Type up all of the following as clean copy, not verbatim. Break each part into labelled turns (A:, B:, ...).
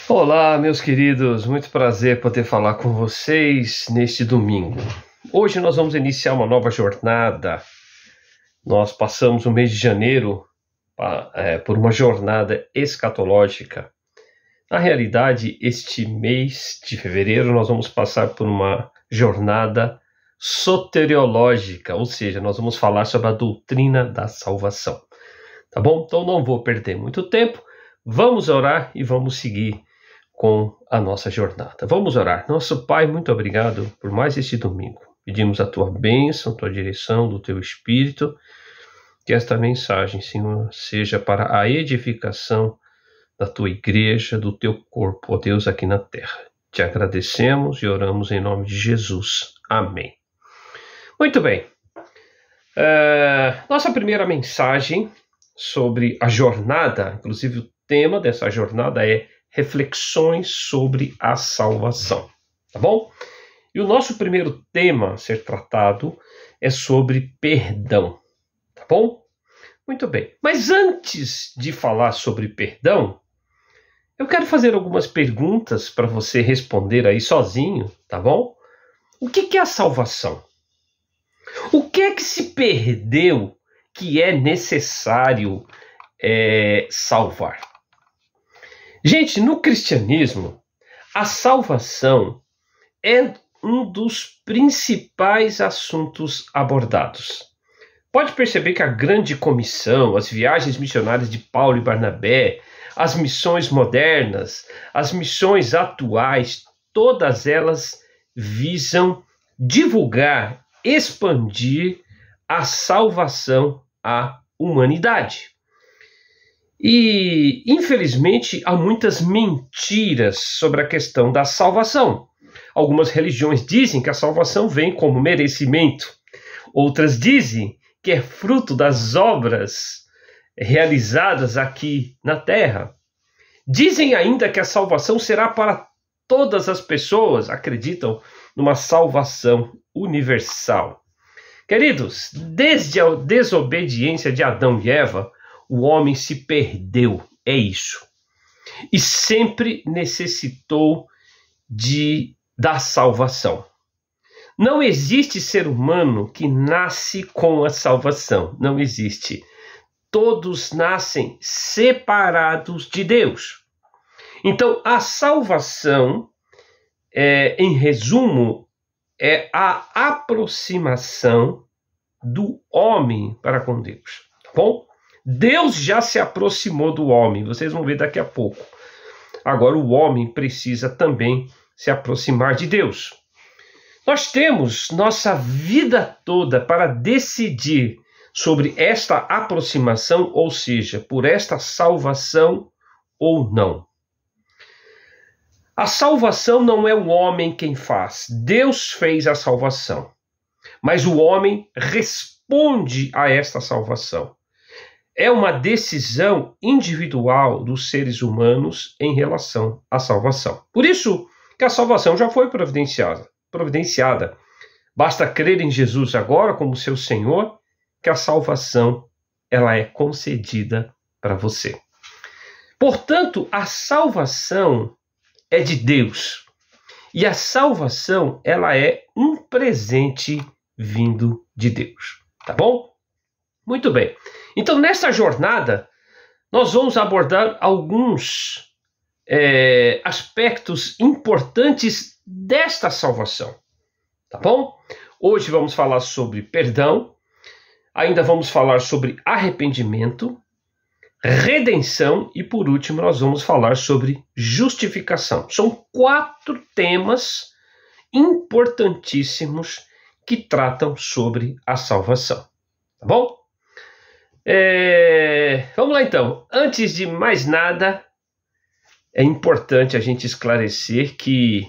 A: Olá, meus queridos, muito prazer poder falar com vocês neste domingo. Hoje nós vamos iniciar uma nova jornada. Nós passamos o mês de janeiro por uma jornada escatológica. Na realidade, este mês de fevereiro nós vamos passar por uma jornada soteriológica, ou seja, nós vamos falar sobre a doutrina da salvação. Tá bom? Então não vou perder muito tempo. Vamos orar e vamos seguir com a nossa jornada. Vamos orar. Nosso Pai, muito obrigado por mais este domingo. Pedimos a Tua bênção, a Tua direção, do Teu Espírito, que esta mensagem, Senhor, seja para a edificação da Tua igreja, do Teu corpo, ó Deus, aqui na terra. Te agradecemos e oramos em nome de Jesus. Amém. Muito bem. Nossa primeira mensagem sobre a jornada, inclusive o tema dessa jornada é reflexões sobre a salvação, tá bom? E o nosso primeiro tema a ser tratado é sobre perdão, tá bom? Muito bem, mas antes de falar sobre perdão, eu quero fazer algumas perguntas para você responder aí sozinho, tá bom? O que é a salvação? O que é que se perdeu que é necessário salvar? Gente, no cristianismo, a salvação é um dos principais assuntos abordados. Pode perceber que a grande comissão, as viagens missionárias de Paulo e Barnabé, as missões modernas, as missões atuais, todas elas visam divulgar, expandir a salvação à humanidade. E, infelizmente, há muitas mentiras sobre a questão da salvação. Algumas religiões dizem que a salvação vem como merecimento. Outras dizem que é fruto das obras realizadas aqui na terra. Dizem ainda que a salvação será para todas as pessoas. Acreditam numa salvação universal. Queridos, desde a desobediência de Adão e Eva, o homem se perdeu, é isso. E sempre necessitou da salvação. Não existe ser humano que nasce com a salvação. Não existe. Todos nascem separados de Deus. Então, a salvação, em resumo, é a aproximação do homem para com Deus. Tá bom? Deus já se aproximou do homem, vocês vão ver daqui a pouco. Agora o homem precisa também se aproximar de Deus. Nós temos nossa vida toda para decidir sobre esta aproximação, ou seja, por esta salvação ou não. A salvação não é o homem quem faz, Deus fez a salvação. Mas o homem responde a esta salvação. É uma decisão individual dos seres humanos em relação à salvação. Por isso que a salvação já foi providenciada. Basta crer em Jesus agora como seu Senhor, que a salvação ela é concedida para você. Portanto, a salvação é de Deus. E a salvação ela é um presente vindo de Deus. Tá bom? Muito bem. Então, nessa jornada, nós vamos abordar alguns aspectos importantes desta salvação. Tá bom? Hoje vamos falar sobre perdão, ainda vamos falar sobre arrependimento, redenção e, por último, nós vamos falar sobre justificação. São 4 temas importantíssimos que tratam sobre a salvação. Tá bom? Vamos lá então. Antes de mais nada, é importante a gente esclarecer que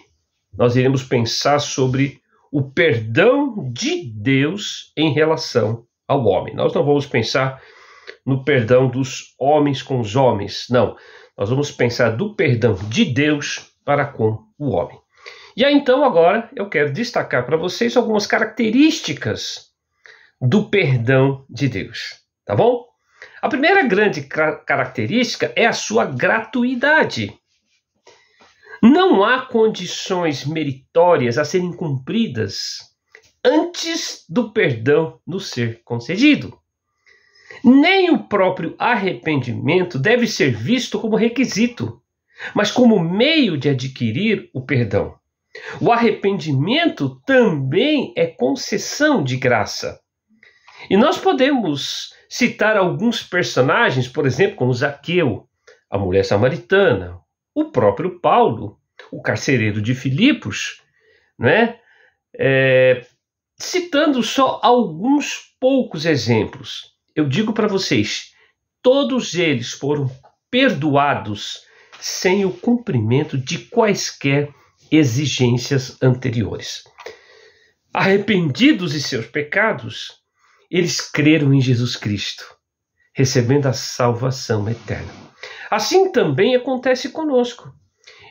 A: nós iremos pensar sobre o perdão de Deus em relação ao homem. Nós não vamos pensar no perdão dos homens com os homens, não. Nós vamos pensar do perdão de Deus para com o homem. E aí então agora eu quero destacar para vocês algumas características do perdão de Deus. Tá bom? A primeira grande característica é a sua gratuidade. Não há condições meritórias a serem cumpridas antes do perdão nos ser concedido. Nem o próprio arrependimento deve ser visto como requisito, mas como meio de adquirir o perdão. O arrependimento também é concessão de graça. E nós podemos citar alguns personagens, por exemplo, como Zaqueu, a mulher samaritana, o próprio Paulo, o carcereiro de Filipos, né? Citando só alguns poucos exemplos, eu digo para vocês, todos eles foram perdoados sem o cumprimento de quaisquer exigências anteriores. Arrependidos de seus pecados, eles creram em Jesus Cristo, recebendo a salvação eterna. Assim também acontece conosco.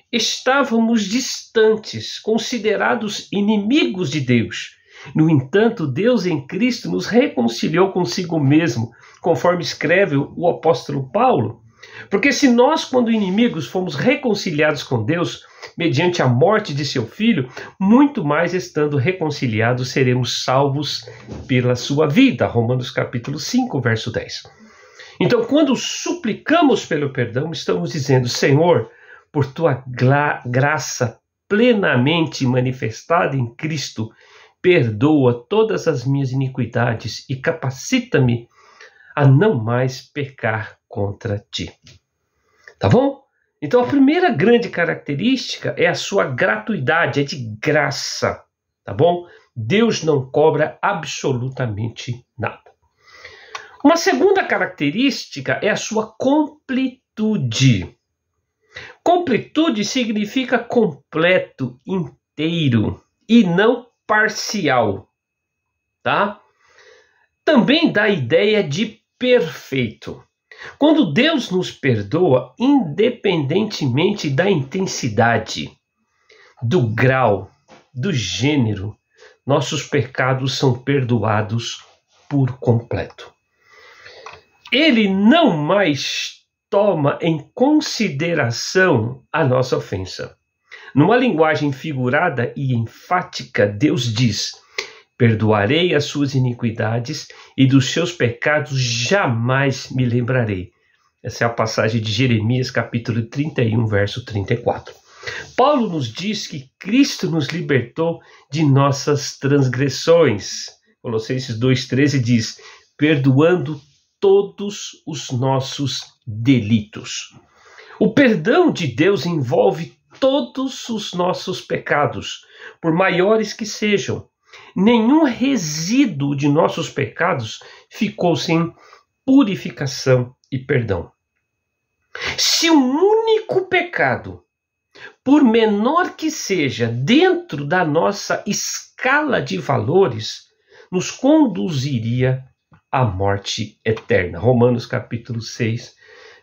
A: Estávamos distantes, considerados inimigos de Deus. No entanto, Deus em Cristo nos reconciliou consigo mesmo, conforme escreve o apóstolo Paulo. Porque se nós, quando inimigos, fomos reconciliados com Deus, mediante a morte de seu Filho, muito mais estando reconciliados, seremos salvos pela sua vida. Romanos capítulo 5, verso 10. Então, quando suplicamos pelo perdão, estamos dizendo, Senhor, por tua graça plenamente manifestada em Cristo, perdoa todas as minhas iniquidades e capacita-me a não mais pecar contra ti. Tá bom? Então a primeira grande característica é a sua gratuidade, é de graça. Tá bom? Deus não cobra absolutamente nada. Uma segunda característica é a sua completude. Completude significa completo, inteiro e não parcial, tá? Também dá a ideia de perfeito. Quando Deus nos perdoa, independentemente da intensidade, do grau, do gênero, nossos pecados são perdoados por completo. Ele não mais toma em consideração a nossa ofensa. Numa linguagem figurada e enfática, Deus diz: perdoarei as suas iniquidades e dos seus pecados jamais me lembrarei. Essa é a passagem de Jeremias, capítulo 31, verso 34. Paulo nos diz que Cristo nos libertou de nossas transgressões. Colossenses 2,13 diz: perdoando todos os nossos delitos. O perdão de Deus envolve todos os nossos pecados, por maiores que sejam. Nenhum resíduo de nossos pecados ficou sem purificação e perdão. Se um único pecado, por menor que seja, dentro da nossa escala de valores, nos conduziria à morte eterna. Romanos capítulo 6,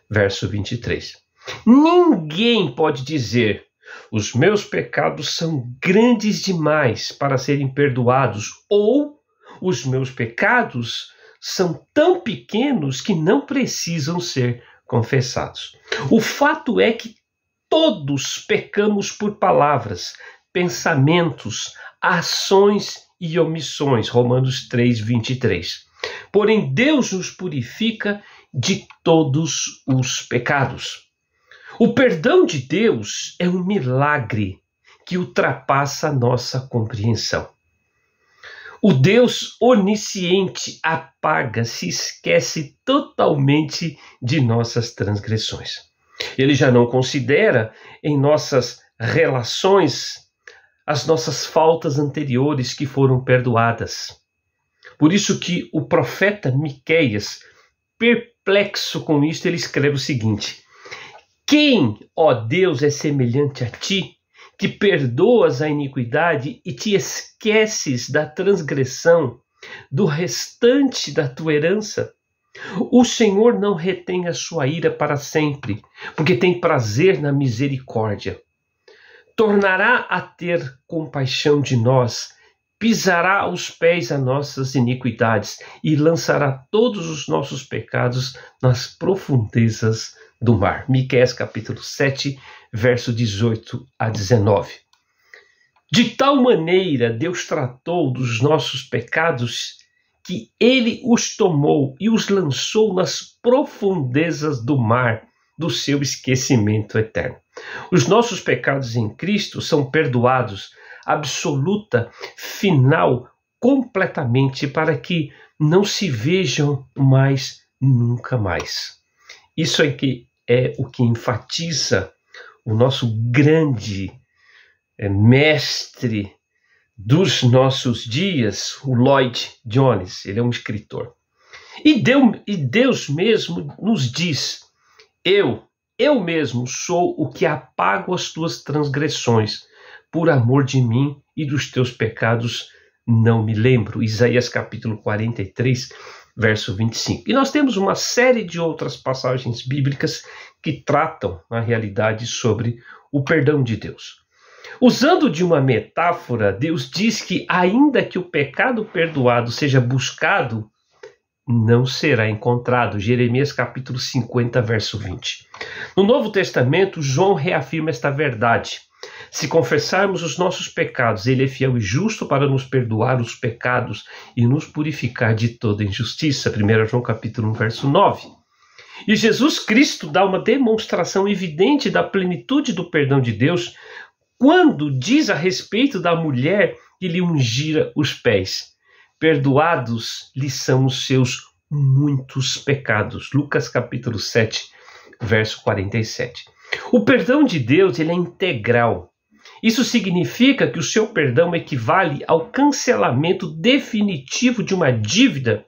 A: verso 23. Ninguém pode dizer: os meus pecados são grandes demais para serem perdoados, ou os meus pecados são tão pequenos que não precisam ser confessados. O fato é que todos pecamos por palavras, pensamentos, ações e omissões. Romanos 3, 23. Porém, Deus nos purifica de todos os pecados. O perdão de Deus é um milagre que ultrapassa a nossa compreensão. O Deus onisciente apaga, se esquece totalmente de nossas transgressões. Ele já não considera em nossas relações as nossas faltas anteriores que foram perdoadas. Por isso que o profeta Miqueias, perplexo com isto, ele escreve o seguinte: quem, ó Deus, é semelhante a ti, que perdoas a iniquidade e te esqueces da transgressão do restante da tua herança? O Senhor não retém a sua ira para sempre, porque tem prazer na misericórdia. Tornará a ter compaixão de nós, pisará aos pés as nossas iniquidades e lançará todos os nossos pecados nas profundezas do mar. Miqueias capítulo 7, verso 18 a 19. De tal maneira Deus tratou dos nossos pecados que ele os tomou e os lançou nas profundezas do mar, do seu esquecimento eterno. Os nossos pecados em Cristo são perdoados, absoluta, final, completamente, para que não se vejam mais, nunca mais. Isso é o que enfatiza o nosso grande mestre dos nossos dias, o Lloyd Jones. Ele é um escritor. E Deus mesmo nos diz: eu mesmo sou o que apago as tuas transgressões, por amor de mim e dos teus pecados não me lembro. Isaías capítulo 43, verso 25. E nós temos uma série de outras passagens bíblicas que tratam, na realidade, sobre o perdão de Deus. Usando de uma metáfora, Deus diz que ainda que o pecado perdoado seja buscado, não será encontrado. Jeremias capítulo 50, verso 20. No Novo Testamento, João reafirma esta verdade. Se confessarmos os nossos pecados, ele é fiel e justo para nos perdoar os pecados e nos purificar de toda injustiça. 1 João capítulo 1, verso 9. E Jesus Cristo dá uma demonstração evidente da plenitude do perdão de Deus quando diz a respeito da mulher que lhe ungira os pés: perdoados lhe são os seus muitos pecados. Lucas capítulo 7, verso 47. O perdão de Deus, ele é integral. Isso significa que o seu perdão equivale ao cancelamento definitivo de uma dívida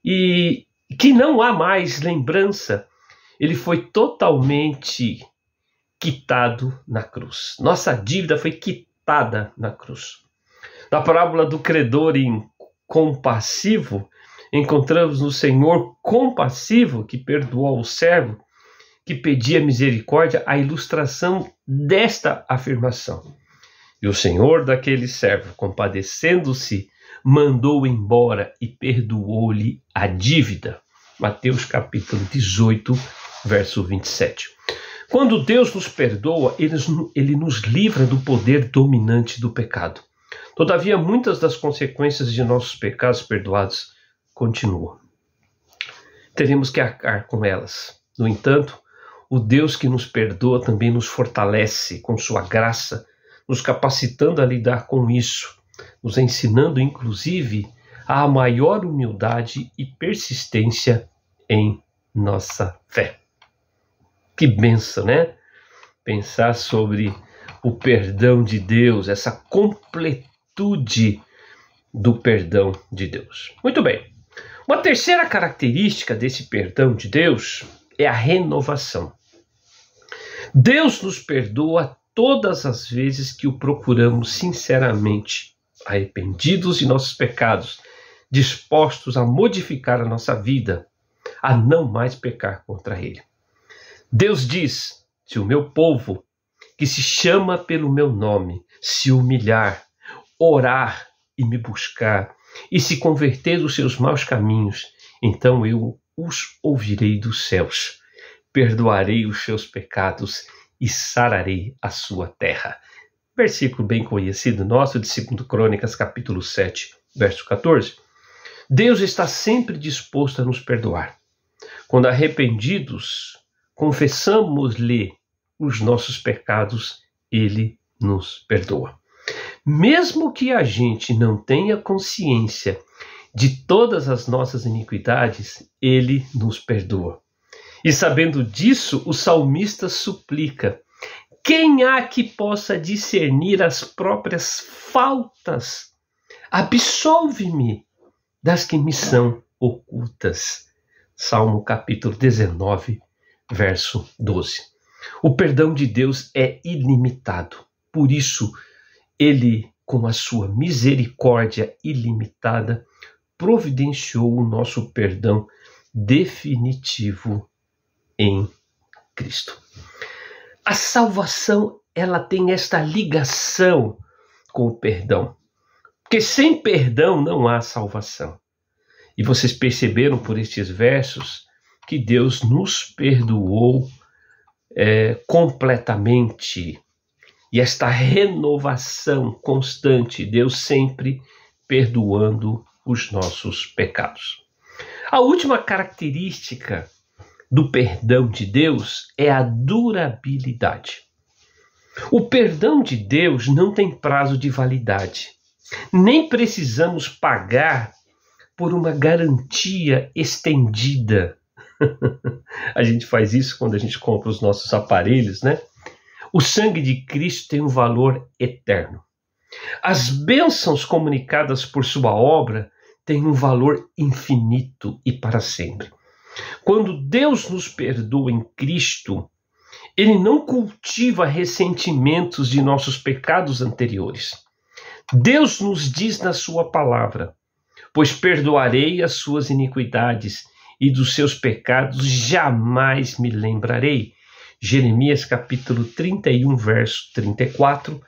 A: e que não há mais lembrança. Ele foi totalmente quitado na cruz. Nossa dívida foi quitada na cruz. Na parábola do credor incompassivo, encontramos no Senhor compassivo que perdoou o servo que pedia misericórdia a ilustração desta afirmação. E o Senhor daquele servo, compadecendo-se, mandou embora e perdoou-lhe a dívida. Mateus capítulo 18, verso 27. Quando Deus nos perdoa, ele nos livra do poder dominante do pecado. Todavia, muitas das consequências de nossos pecados perdoados continuam. Teremos que arcar com elas. No entanto, o Deus que nos perdoa também nos fortalece com sua graça, nos capacitando a lidar com isso, nos ensinando, inclusive, a maior humildade e persistência em nossa fé. Que bênção, né? Pensar sobre o perdão de Deus, essa completude do perdão de Deus. Muito bem. Uma terceira característica desse perdão de Deus é a renovação. Deus nos perdoa todas as vezes que o procuramos sinceramente, arrependidos de nossos pecados, dispostos a modificar a nossa vida, a não mais pecar contra Ele. Deus diz: se o meu povo, que se chama pelo meu nome, se humilhar, orar e me buscar, e se converter dos seus maus caminhos, então eu os ouvirei dos céus, perdoarei os seus pecados e sararei a sua terra. Versículo bem conhecido nosso de 2 Crônicas, capítulo 7, verso 14. Deus está sempre disposto a nos perdoar. Quando arrependidos, confessamos-lhe os nossos pecados, ele nos perdoa. Mesmo que a gente não tenha consciência de todas as nossas iniquidades, ele nos perdoa. E sabendo disso, o salmista suplica: quem há que possa discernir as próprias faltas? Absolve-me das que me são ocultas. Salmo capítulo 19, verso 12. O perdão de Deus é ilimitado. Por isso, ele, com a sua misericórdia ilimitada, providenciou o nosso perdão definitivo em Cristo. A salvação, ela tem esta ligação com o perdão. Porque sem perdão não há salvação. E vocês perceberam por estes versos que Deus nos perdoou completamente. E esta renovação constante, Deus sempre perdoando os nossos pecados. A última característica do perdão de Deus é a durabilidade. O perdão de Deus não tem prazo de validade. Nem precisamos pagar por uma garantia estendida. A gente faz isso quando a gente compra os nossos aparelhos, né? O sangue de Cristo tem um valor eterno. As bênçãos comunicadas por sua obra têm um valor infinito e para sempre. Quando Deus nos perdoa em Cristo, Ele não cultiva ressentimentos de nossos pecados anteriores. Deus nos diz na sua palavra: pois perdoarei as suas iniquidades e dos seus pecados jamais me lembrarei. Jeremias capítulo 31, verso 34,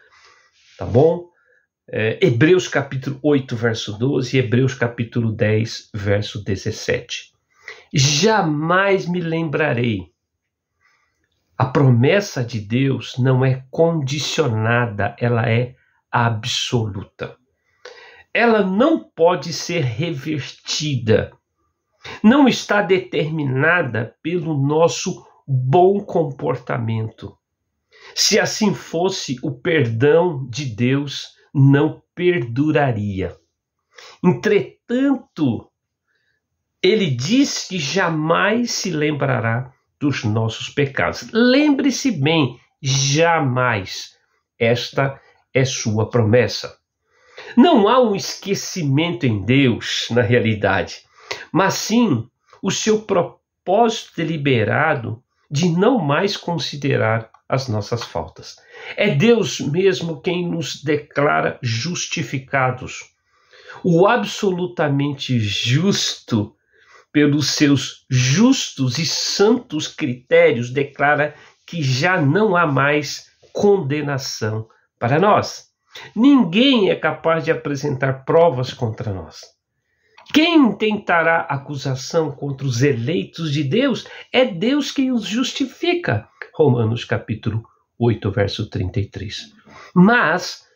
A: tá bom? Hebreus capítulo 8, verso 12 e Hebreus capítulo 10, verso 17. Jamais me lembrarei. A promessa de Deus não é condicionada, ela é absoluta. Ela não pode ser revertida. Não está determinada pelo nosso bom comportamento. Se assim fosse, o perdão de Deus não perduraria. Entretanto, Ele diz que jamais se lembrará dos nossos pecados. Lembre-se bem, jamais. Esta é sua promessa. Não há um esquecimento em Deus, na realidade, mas sim o seu propósito deliberado de não mais considerar as nossas faltas. É Deus mesmo quem nos declara justificados. O absolutamente justo, pelos seus justos e santos critérios, declara que já não há mais condenação para nós. Ninguém é capaz de apresentar provas contra nós. Quem tentará acusação contra os eleitos de Deus? É Deus quem os justifica. Romanos capítulo 8, verso 33. Mas,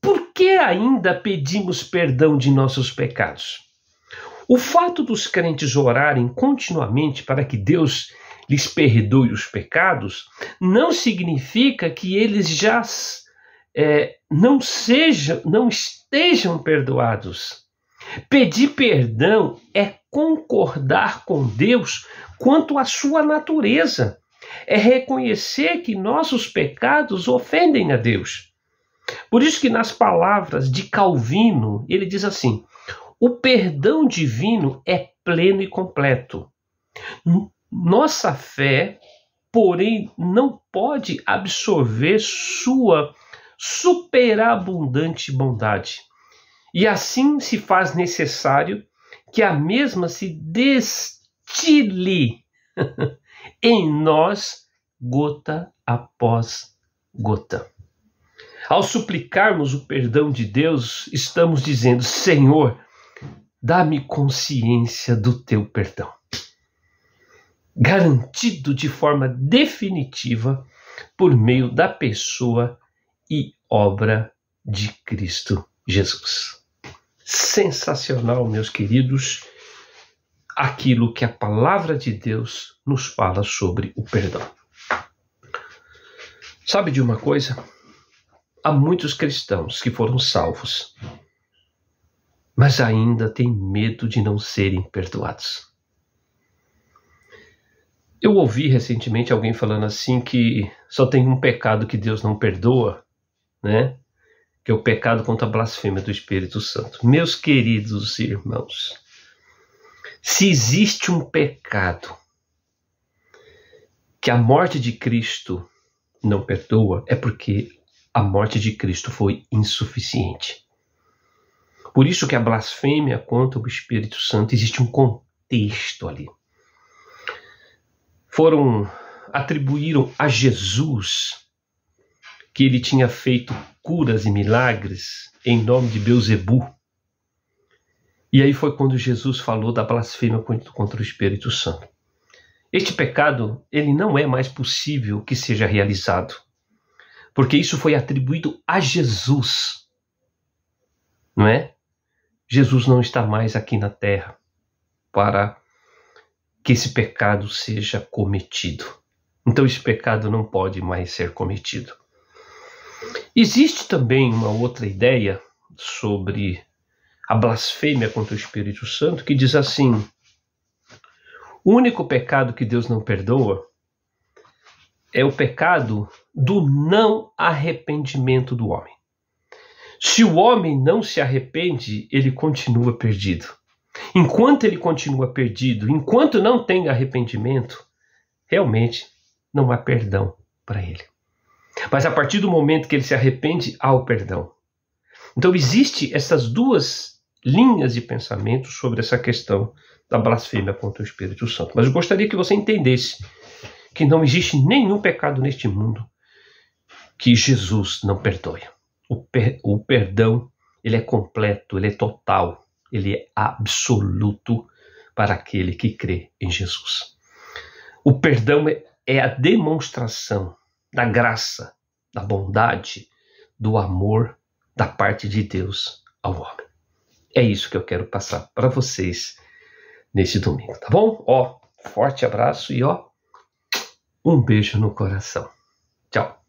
A: por que ainda pedimos perdão de nossos pecados? O fato dos crentes orarem continuamente para que Deus lhes perdoe os pecados não significa que eles já não estejam perdoados. Pedir perdão é concordar com Deus quanto à sua natureza. É reconhecer que nossos pecados ofendem a Deus. Por isso que nas palavras de Calvino, ele diz assim: o perdão divino é pleno e completo. Nossa fé, porém, não pode absorver sua superabundante bondade. E assim se faz necessário que a mesma se destile em nós, gota após gota. Ao suplicarmos o perdão de Deus, estamos dizendo: Senhor, dá-me consciência do teu perdão, garantido de forma definitiva por meio da pessoa e obra de Cristo Jesus. Sensacional, meus queridos, aquilo que a palavra de Deus nos fala sobre o perdão. Sabe de uma coisa? Há muitos cristãos que foram salvos, mas ainda têm medo de não serem perdoados. Eu ouvi recentemente alguém falando assim que só tem um pecado que Deus não perdoa, né? Que é o pecado contra a blasfêmia do Espírito Santo. Meus queridos irmãos, se existe um pecado que a morte de Cristo não perdoa, é porque a morte de Cristo foi insuficiente. Por isso que a blasfêmia contra o Espírito Santo, existe um contexto ali. Atribuíram a Jesus que ele tinha feito curas e milagres em nome de Belzebu. E aí foi quando Jesus falou da blasfêmia contra o Espírito Santo. Este pecado, ele não é mais possível que seja realizado, porque isso foi atribuído a Jesus, não é? Jesus não está mais aqui na terra para que esse pecado seja cometido. Então esse pecado não pode mais ser cometido. Existe também uma outra ideia sobre a blasfêmia contra o Espírito Santo que diz assim: o único pecado que Deus não perdoa é o pecado do não arrependimento do homem. Se o homem não se arrepende, ele continua perdido. Enquanto ele continua perdido, enquanto não tem arrependimento, realmente não há perdão para ele. Mas a partir do momento que ele se arrepende, há o perdão. Então existem essas duas linhas de pensamento sobre essa questão da blasfêmia contra o Espírito Santo. Mas eu gostaria que você entendesse que não existe nenhum pecado neste mundo que Jesus não perdoe. O perdão, ele é completo, ele é total, ele é absoluto para aquele que crê em Jesus. O perdão é a demonstração da graça, da bondade, do amor da parte de Deus ao homem. É isso que eu quero passar para vocês nesse domingo, tá bom? Forte abraço e um beijo no coração. Tchau.